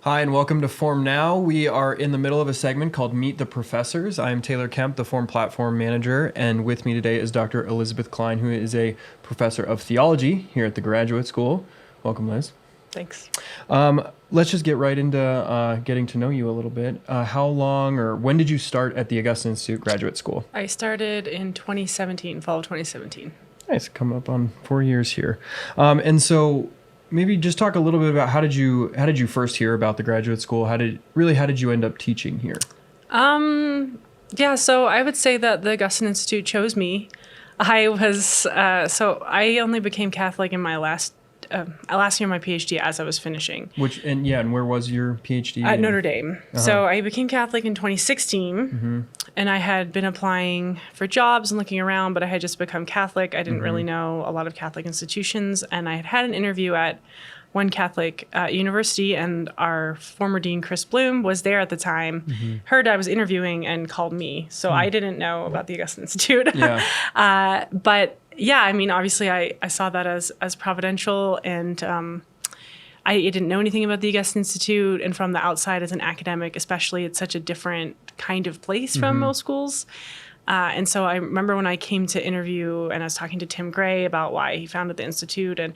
Hi, and welcome to Form Now. We are in the middle of a segment called Meet the Professors. I'm Taylor Kemp, the Form Platform Manager, and with me today is Dr. Elizabeth Klein, who is a professor of theology here at the Graduate School. Welcome, Liz. Thanks. Let's just get right into getting to know you a little bit. How long or when did you start at the Augustine Institute Graduate School? I started in 2017, fall of 2017. Nice, coming up on 4 years here. And so maybe just talk a little bit about how did you first hear about the graduate school? How did you end up teaching here? So I would say that the Augustine Institute chose me. I only became Catholic in my last year of my PhD as I was finishing. And where was your PhD? At Notre Dame. Uh-huh. So I became Catholic in 2016, and I had been applying for jobs and looking around, but I had just become Catholic. I didn't really know a lot of Catholic institutions, and I had an interview at one Catholic university, and our former dean, Chris Bloom, was there at the time, heard I was interviewing, and called me. So I didn't know about the Augustine Institute. Yeah. But yeah, I mean, obviously I saw that as providential, and I didn't know anything about the Augustine Institute, and from the outside as an academic, especially, it's such a different kind of place from most schools. And so I remember when I came to interview and I was talking to Tim Gray about why he founded the Institute, and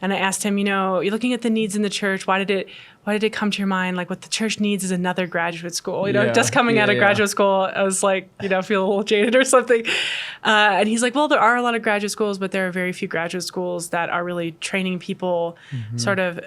I asked him, you're looking at the needs in the church, why did it come to your mind, like what the church needs is another graduate school, just coming out of graduate school, I was like, feel a little jaded or something. And he's like, well, there are a lot of graduate schools, but there are very few graduate schools that are really training people sort of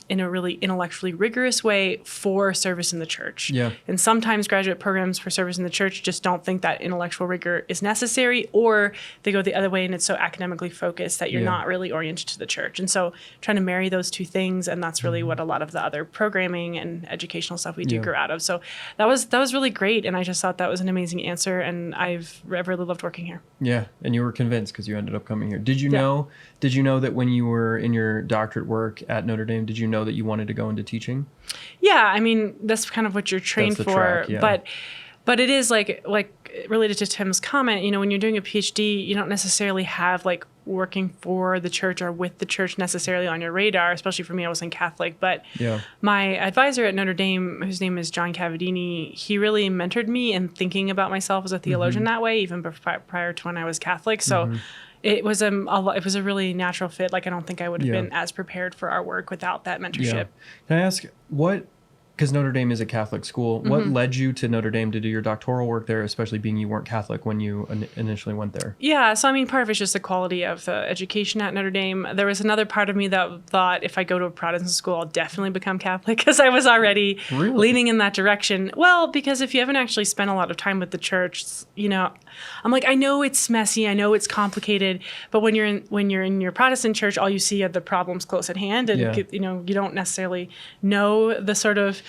in a really intellectually rigorous way for service in the church. Yeah. And sometimes graduate programs for service in the church just don't think that intellectual rigor is necessary, or they go the other way and it's so academically focused that you're not really oriented to the church. And so trying to marry those two things, and that's really what a lot of the other programming and educational stuff we do grow out of. So that was really great, and I just thought that was an amazing answer, and I've really loved working here. Yeah, and you were convinced because you ended up coming here. Did you know that when you were in your doctorate work at Notre Dame, did you know that you wanted to go into teaching? Yeah, I mean, that's kind of what you're trained for, track, yeah. But it is like related to Tim's comment, when you're doing a PhD, you don't necessarily have like working for the church or with the church necessarily on your radar, especially for me, I wasn't Catholic. But my advisor at Notre Dame, whose name is John Cavadini, he really mentored me in thinking about myself as a theologian that way, even prior to when I was Catholic. So it was a really natural fit. Like, I don't think I would have been as prepared for our work without that mentorship. Yeah. Can I ask because Notre Dame is a Catholic school, what led you to Notre Dame to do your doctoral work there, especially being you weren't Catholic when you initially went there? Yeah, so I mean, part of it's just the quality of the education at Notre Dame. There was another part of me that thought if I go to a Protestant school, I'll definitely become Catholic, because I was already leaning in that direction. Well, because if you haven't actually spent a lot of time with the church, I'm like, I know it's messy, I know it's complicated, but when you're in your Protestant church, all you see are the problems close at hand, and you don't necessarily know the sort of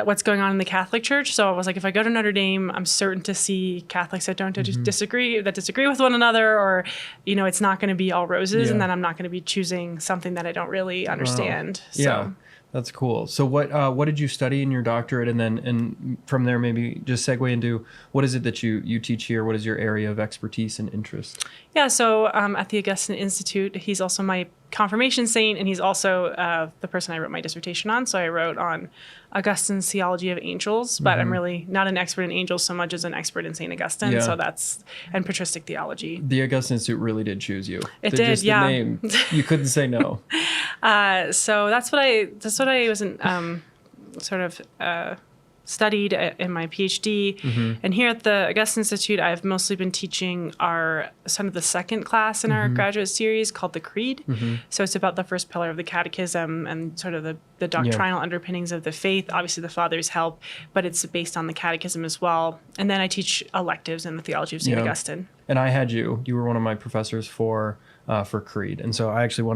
what's going on in the Catholic Church. So I was like, if I go to Notre Dame, I'm certain to see Catholics that don't disagree with one another, or it's not going to be all roses, and then I'm not going to be choosing something that I don't really understand. Wow. Yeah. That's cool. So what did you study in your doctorate, and from there maybe just segue into what is it that you teach here? What is your area of expertise and interest? Yeah, so at the Augustine Institute, he's also my confirmation saint, and he's also the person I wrote my dissertation on. So I wrote on Augustine's Theology of Angels, but I'm really not an expert in angels so much as an expert in St. Augustine. Yeah. So and patristic theology. The Augustine Institute really did choose you. It did, just the name, you couldn't say no. So that's what I was studied in my PhD. And here at the Augustine Institute, I've mostly been teaching the second class in our graduate series called the Creed. So it's about the first pillar of the catechism and sort of the doctrinal underpinnings of the faith. Obviously the fathers help, but it's based on the catechism as well. And then I teach electives in the theology of St. Augustine. And I had you were one of my professors for Creed. And so I actually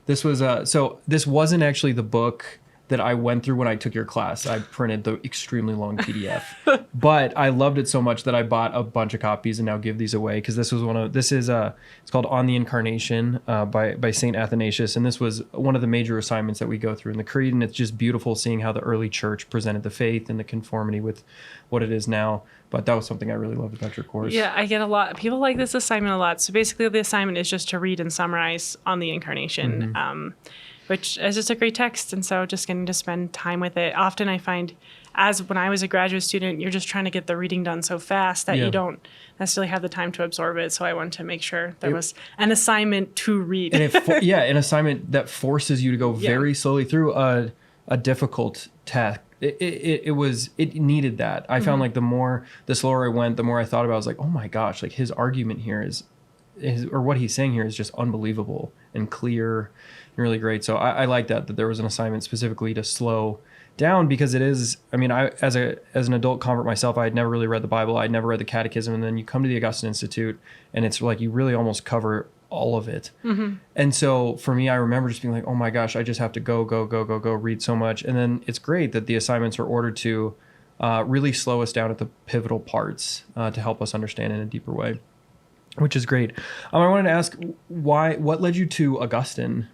this wasn't actually the book that I went through when I took your class. I printed the extremely long PDF, but I loved it so much that I bought a bunch of copies and now give these away, because it's called On the Incarnation by St. Athanasius, and this was one of the major assignments that we go through in the Creed, and it's just beautiful seeing how the early church presented the faith and the conformity with what it is now. But that was something I really loved about your course. Yeah, I get a lot. People like this assignment a lot. So basically the assignment is just to read and summarize On the Incarnation. which is just a great text. And so just getting to spend time with it. Often I find, as when I was a graduate student, you're just trying to get the reading done so fast that you don't necessarily have the time to absorb it. So I wanted to make sure there was an assignment to read. And an assignment that forces you to go very slowly through a difficult task. It needed that. I found like the slower I went, the more I thought about it, I was like, oh my gosh, like his argument here is or what he's saying here is just unbelievable and clear and really great. So I like that there was an assignment specifically to slow down, because it is, I mean, I as an adult convert myself, I had never really read the Bible. I'd never read the Catechism. And then you come to the Augustine Institute and it's like you really almost cover all of it. And so for me, I remember just being like, oh my gosh, I just have to go read so much. And then it's great that the assignments are ordered to really slow us down at the pivotal parts to help us understand in a deeper way, which is great. I wanted to ask what led you to Augustine?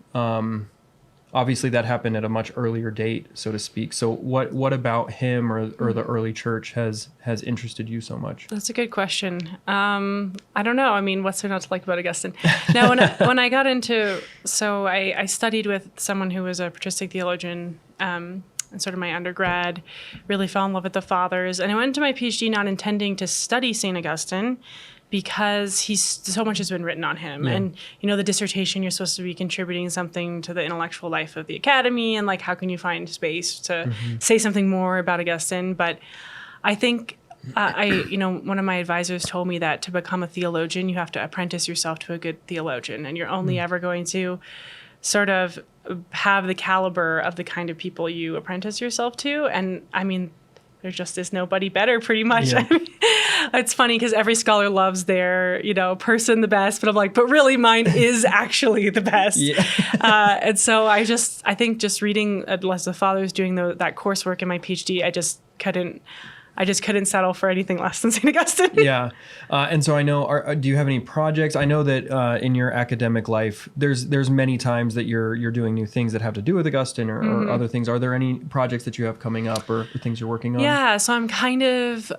Obviously that happened at a much earlier date, so to speak. So what about him or the early church has interested you so much? That's a good question. I don't know. I mean, what's there not to like about Augustine? Now, when I got into, so I studied with someone who was a patristic theologian, in sort of my undergrad, really fell in love with the fathers. And I went into my PhD not intending to study St. Augustine, because so much has been written on him. And, the dissertation, you're supposed to be contributing something to the intellectual life of the academy. And like, how can you find space to say something more about Augustine? But I think, one of my advisors told me that to become a theologian, you have to apprentice yourself to a good theologian. And you're only ever going to sort of have the caliber of the kind of people you apprentice yourself to. And I mean, there just is nobody better, pretty much. Yeah. I mean, it's funny because every scholar loves their, person the best, but I'm like, but really mine is actually the best. And so I think just reading as the fathers doing that coursework in my PhD, I just couldn't settle for anything less than St. Augustine. Yeah. And so I know, do you have any projects? I know that in your academic life, there's many times that you're doing new things that have to do with Augustine or other things. Are there any projects that you have coming up or things you're working on? Yeah. So I'm kind of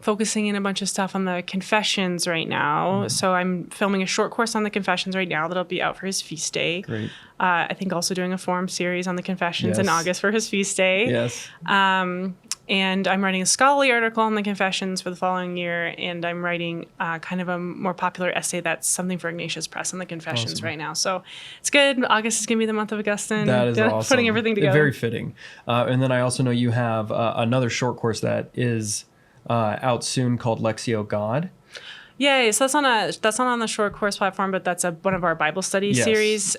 focusing in a bunch of stuff on the Confessions right now. So I'm filming a short course on the Confessions right now that'll be out for his feast day. Great. I think also doing a forum series on the Confessions in August for his feast day. Yes. And I'm writing a scholarly article on the Confessions for the following year, and I'm writing kind of a more popular essay that's something for Ignatius Press on the Confessions right now. So it's good. August is going to be the month of Augustine. That is awesome. Putting everything together. Very fitting. And then I also know you have another short course that is out soon called Lectio God. Yeah, so that's not on the short course platform, but that's one of our Bible study series.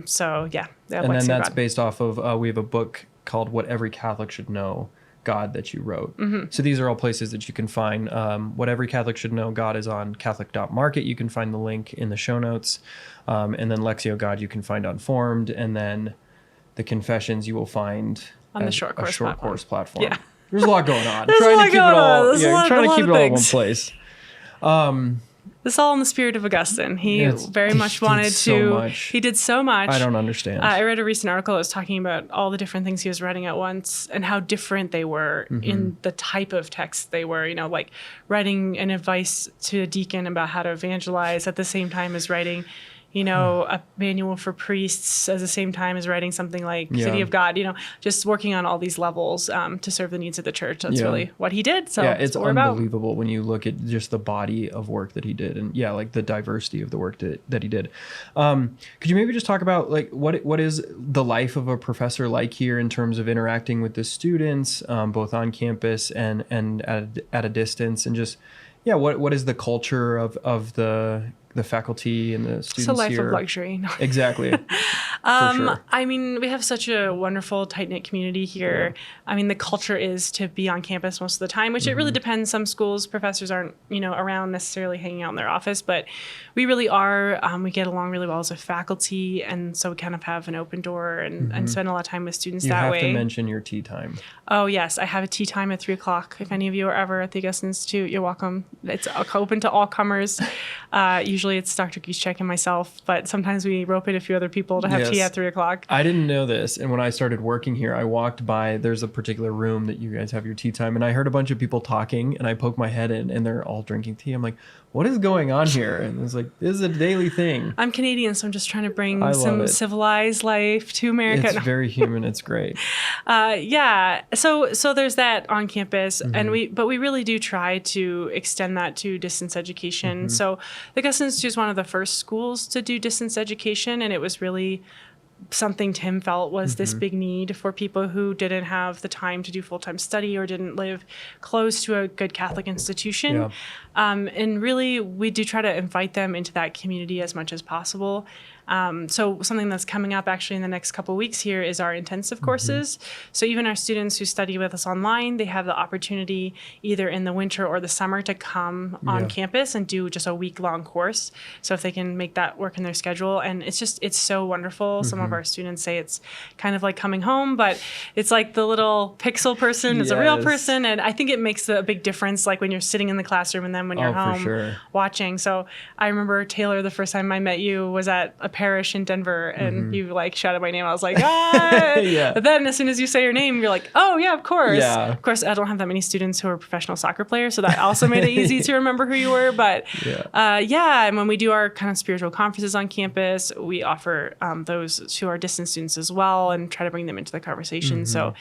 So yeah. And then that's based off of, we have a book called What Every Catholic Should Know, God, that you wrote. So these are all places that you can find What Every Catholic Should Know. God is on Catholic.market. You can find the link in the show notes. And then Lectio God you can find on Formed. And then the Confessions you will find on the short course platform. Yeah. There's a lot going on. Trying to keep it all in one place. This is all in the spirit of Augustine. He very much wanted to. He did so much. I don't understand. I read a recent article that was talking about all the different things he was writing at once and how different they were in the type of texts they were. Like writing an advice to a deacon about how to evangelize at the same time as writing, a manual for priests at the same time as writing something like City of God, just working on all these levels to serve the needs of the church. That's really what he did. So it's unbelievable when you look at just the body of work that he did and like the diversity of the work that he did. Could you maybe just talk about like what is the life of a professor like here in terms of interacting with the students, both on campus and at a distance, and just, what is the culture of the faculty and the students here? It's a life of luxury. Exactly. For sure. I mean, we have such a wonderful, tight-knit community here. Yeah. I mean, the culture is to be on campus most of the time, which it really depends. Some schools, professors aren't, around necessarily hanging out in their office, but we really are. We get along really well as a faculty, and so we kind of have an open door and spend a lot of time with students that way. You have to mention your tea time. Oh, yes. I have a tea time at 3 o'clock. If any of you are ever at the Augustine Institute, you're welcome. It's open to all comers. Usually usually it's Dr. Gischek and myself, but sometimes we rope in a few other people to have tea at 3:00. I didn't know this. And when I started working here, I walked by, there's a particular room that you guys have your tea time. And I heard a bunch of people talking and I poked my head in and they're all drinking tea. I'm like, what is going on here? And it's like, this is a daily thing. I'm Canadian, so I'm just trying to bring some civilized life to America. It's very human. It's great. So there's that on campus, and we really do try to extend that to distance education. So the Augustine Institute is one of the first schools to do distance education, and it was really something Tim felt was this big need for people who didn't have the time to do full-time study or didn't live close to a good Catholic institution. Yeah. And really, we do try to invite them into that community as much as possible. So something that's coming up actually in the next couple of weeks here is our intensive courses. So even our students who study with us online, they have the opportunity either in the winter or the summer to come on campus and do just a week-long course. So if they can make that work in their schedule, and it's so wonderful. Some of our students say it's kind of like coming home, but it's like the little pixel person is a real person, and I think it makes a big difference, like when you're sitting in the classroom and then when you're home watching. So I remember, Taylor, the first time I met you was at a parish in Denver, and you like shouted my name. I was like, ah. But then as soon as you say your name, you're like, oh yeah, of course. Yeah. Of course, I don't have that many students who are professional soccer players, so that also made it easy to remember who you were. But and when we do our kind of spiritual conferences on campus, we offer those to our distance students as well and try to bring them into the conversation. So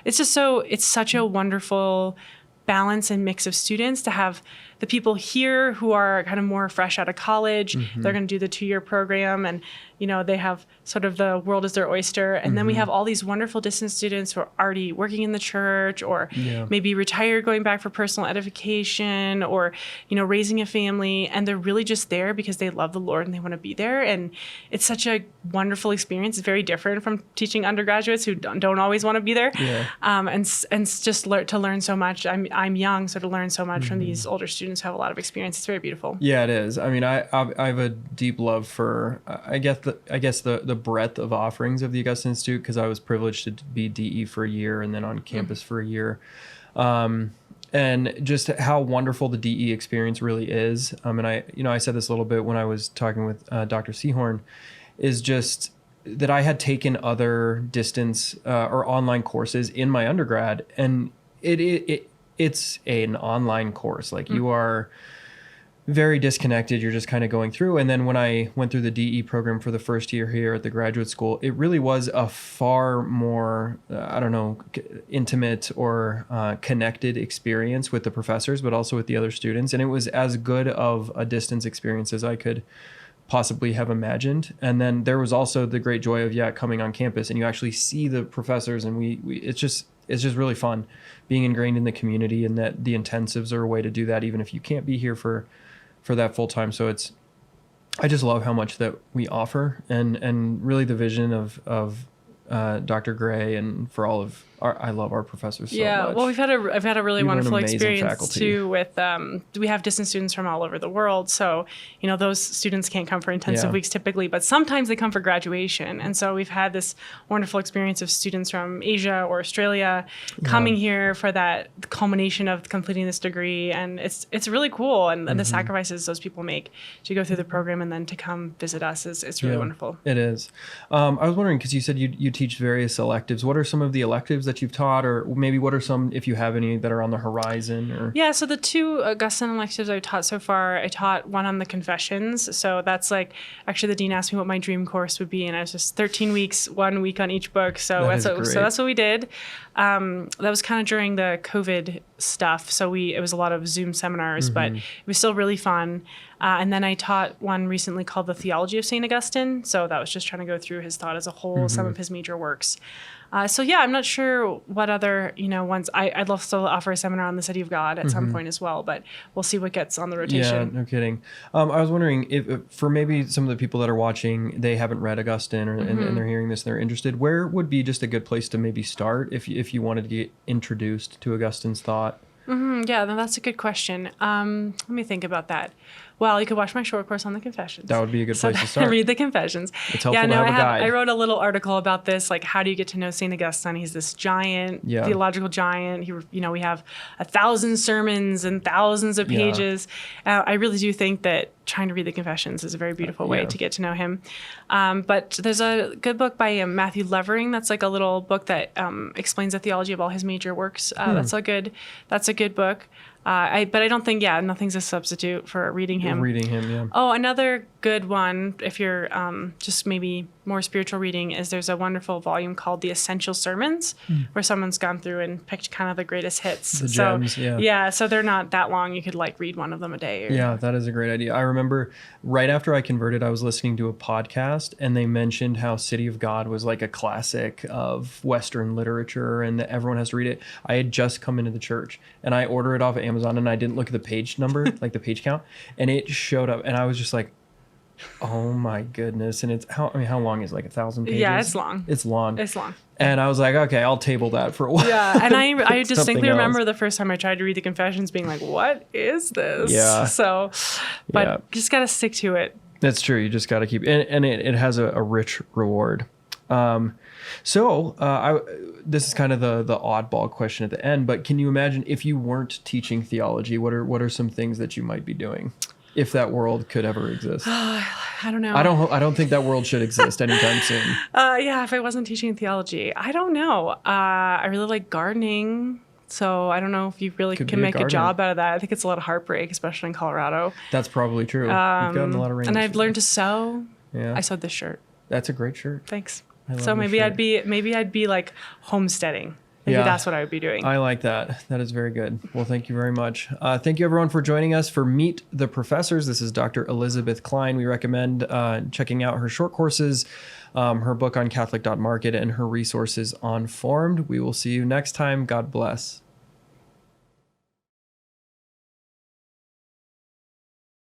it's such a wonderful balance and mix of students to have the people here who are kind of more fresh out of college. They're going to do the 2-year program, and they have sort of the world is their oyster. And then we have all these wonderful distance students who are already working in the church, or maybe retired, going back for personal edification, or raising a family, and they're really just there because they love the Lord and they want to be there. And it's such a wonderful experience. It's very different from teaching undergraduates who don't always want to be there. And just to learn so much. I'm young, so to learn so much from these older students who have a lot of experience, it's very beautiful. Yeah, it is. I mean, I have a deep love for, I guess the breadth of offerings of the Augustine Institute, because I was privileged to be DE for a year and then on campus for a year. And just how wonderful the DE experience really is. And I said this a little bit when I was talking with Dr. Seahorn, is just that I had taken other distance or online courses in my undergrad, and it's an online course. Like you are very disconnected. You're just kind of going through. And then when I went through the DE program for the first year here at the graduate school, it really was a far more, intimate or connected experience with the professors, but also with the other students. And it was as good of a distance experience as I could possibly have imagined. And then there was also the great joy of coming on campus and you actually see the professors, and it's just really fun being ingrained in the community, and that the intensives are a way to do that even if you can't be here for that full time. So I just love how much that we offer, and really the vision of Dr. Gray, and for all of I love our professors so much. Well, I've had a really wonderful experience too with we have distance students from all over the world. So, those students can't come for intensive weeks typically, but sometimes they come for graduation. And so we've had this wonderful experience of students from Asia or Australia coming here for that culmination of completing this degree. And it's really cool. And the sacrifices those people make to go through the program and then to come visit us it's really wonderful. It is. I was wondering, because you said you teach various electives. What are some of the electives that you've taught, or maybe what are some, if you have any, that are on the horizon? Or so the 2 Augustine electives I've taught so far, I taught one on the Confessions. So that's like, actually the dean asked me what my dream course would be, and I was just 13 weeks, 1 week on each book. So that's what we did. That was kind of during the COVID stuff. So it was a lot of Zoom seminars, but it was still really fun. And then I taught one recently called the Theology of St. Augustine. So that was just trying to go through his thought as a whole, some of his major works. I'm not sure what other, ones. I'd love to offer a seminar on the City of God at some point as well, but we'll see what gets on the rotation. Yeah, no kidding. I was wondering if for maybe some of the people that are watching, they haven't read Augustine, and they're hearing this and they're interested, where would be just a good place to maybe start if you wanted to get introduced to Augustine's thought? Yeah, that's a good question. Let me think about that. Well, you could watch my short course on the Confessions. That would be a good place to start. Read the Confessions. It's helpful to have a guide. I wrote a little article about this, like how do you get to know St. Augustine? He's this giant, theological giant. We have 1,000 sermons and thousands of pages. I really do think that trying to read the Confessions is a very beautiful way to get to know him. But there's a good book by Matthew Levering. That's like a little book that explains the theology of all his major works. That's a good book. But I don't think, nothing's a substitute for reading him. Oh, another good one, if you're just maybe more spiritual reading, is there's a wonderful volume called The Essential Sermons, where someone's gone through and picked kind of the greatest hits. The gems, so they're not that long. You could like read one of them a day. Yeah, that is a great idea. I remember right after I converted, I was listening to a podcast and they mentioned how City of God was like a classic of Western literature and that everyone has to read it. I had just come into the church and I ordered it off of Amazon and I didn't look at the page number, like the page count, and it showed up and I was just like, oh my goodness. And it's how long is it, like 1,000 pages? Yeah, it's long. It's long. It's long. And I was like, okay, I'll table that for a while. Yeah, and I distinctly remember the first time I tried to read the Confessions being like, what is this? Yeah. So, but you just got to stick to it. That's true. You just got to keep and it has a rich reward. This is kind of the oddball question at the end, but can you imagine if you weren't teaching theology, what are some things that you might be doing if that world could ever exist? I don't know. I don't think that world should exist anytime soon. If I wasn't teaching theology, I don't know. I really like gardening. So I don't know if you really can make a job out of that. I think it's a lot of heartbreak, especially in Colorado. That's probably true. You've gotten a lot of rain. And I've learned to sew. Yeah. I sewed this shirt. That's a great shirt. Thanks. So maybe I'd be like homesteading. Maybe that's what I would be doing. I like that. That is very good. Well, thank you very much. Thank you everyone for joining us for Meet the Professors. This is Dr. Elizabeth Klein. We recommend checking out her short courses, her book on Catholic.market, and her resources on Formed. We will see you next time. God bless.